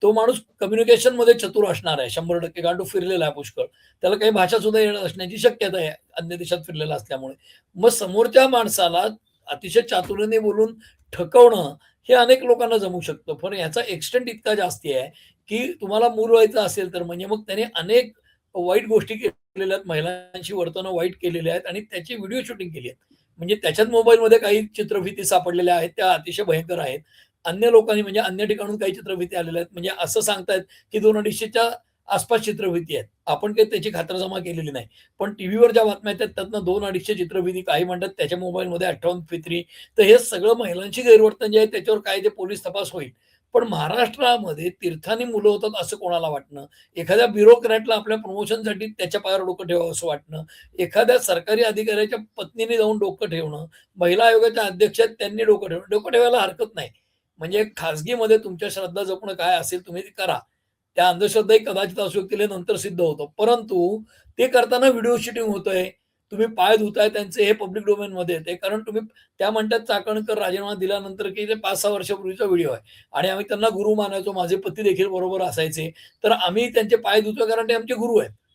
तो माणूस कम्युनिकेशनमध्ये चतुर असणार आहे 100% कारण तो फिरलेला आहे पुष्कळ. त्याला काही भाषा सुद्धा येत असण्याची शक्यता आहे, अन्य देशात फिरलेला असल्यामुळे. मग समोरच्या माणसाला अतिशय चातुर्याने बोलून ठकवणं, हे अनेक लोकांना जमू शकतं. पण याचा एक्सटेंट इतका जास्ती आहे, की तुम्हाला मूल व्हायचं असेल तर म्हणजे मग त्याने अनेक वाईट गोष्टी केलेल्या आहेत. महिलांशी वर्तवणं वाईट केलेली आहेत आणि त्याची व्हिडिओ शूटिंग केली आहे. म्हणजे त्याच्याच मोबाईलमध्ये काही चित्रफिती सापडलेल्या आहेत, त्या अतिशय भयंकर आहेत. अन्य लोकांनी म्हणजे अन्य ठिकाणून काही चित्रफिती आलेल्या आहेत. म्हणजे असं सांगतायत, की 200-250च्या आसपास चित्रफिती आहेत. आपण काही त्याची खातरजमा केलेली नाही. पण टीव्हीवर ज्या बातम्या येतात त्यातनं 200-250 चित्रफिती, काही म्हणतात त्याच्या मोबाईलमध्ये 58 फित्री. तर हे सगळं महिलांची गैरवर्तन जे आहे त्याच्यावर काय ते पोलीस तपास होईल. पण महाराष्ट्रामध्ये तीर्थानी मुलं होतात असं कोणाला वाटणं, एखाद्या ब्युरोक्रॅटला आपल्या प्रमोशनसाठी त्याच्या पायावर डोकं ठेवावं असं वाटणं, एखाद्या सरकारी अधिकाऱ्याच्या पत्नीने जाऊन डोकं ठेवणं, महिला आयोगाच्या अध्यक्ष आहेत त्यांनी डोकं ठेवणं. डोकं ठेवायला हरकत नाही. म्हणजे खाजगीमध्ये तुमच्या श्रद्धा जपणं काय असेल तुम्ही ते करा. त्या अंधश्रद्धाही कदाचित असू शकतील हे नंतर सिद्ध होतं. परंतु ते करताना व्हिडिओ शूटिंग होतंय. तुम्ही पाय धुताय त्यांचे हे पब्लिक डोमेनमध्ये येते. कारण तुम्ही त्या म्हणतात चाकणकर राजीनामा दिल्यानंतर की ते 5-6 वर्षापूर्वीचा व्हिडिओ आहे आणि आम्ही त्यांना गुरु मानायचो. माझे पती देखील बरोबर असायचे. तर आम्ही त्यांचे पाय धुतो कारण ते आमचे गुरु आहेत.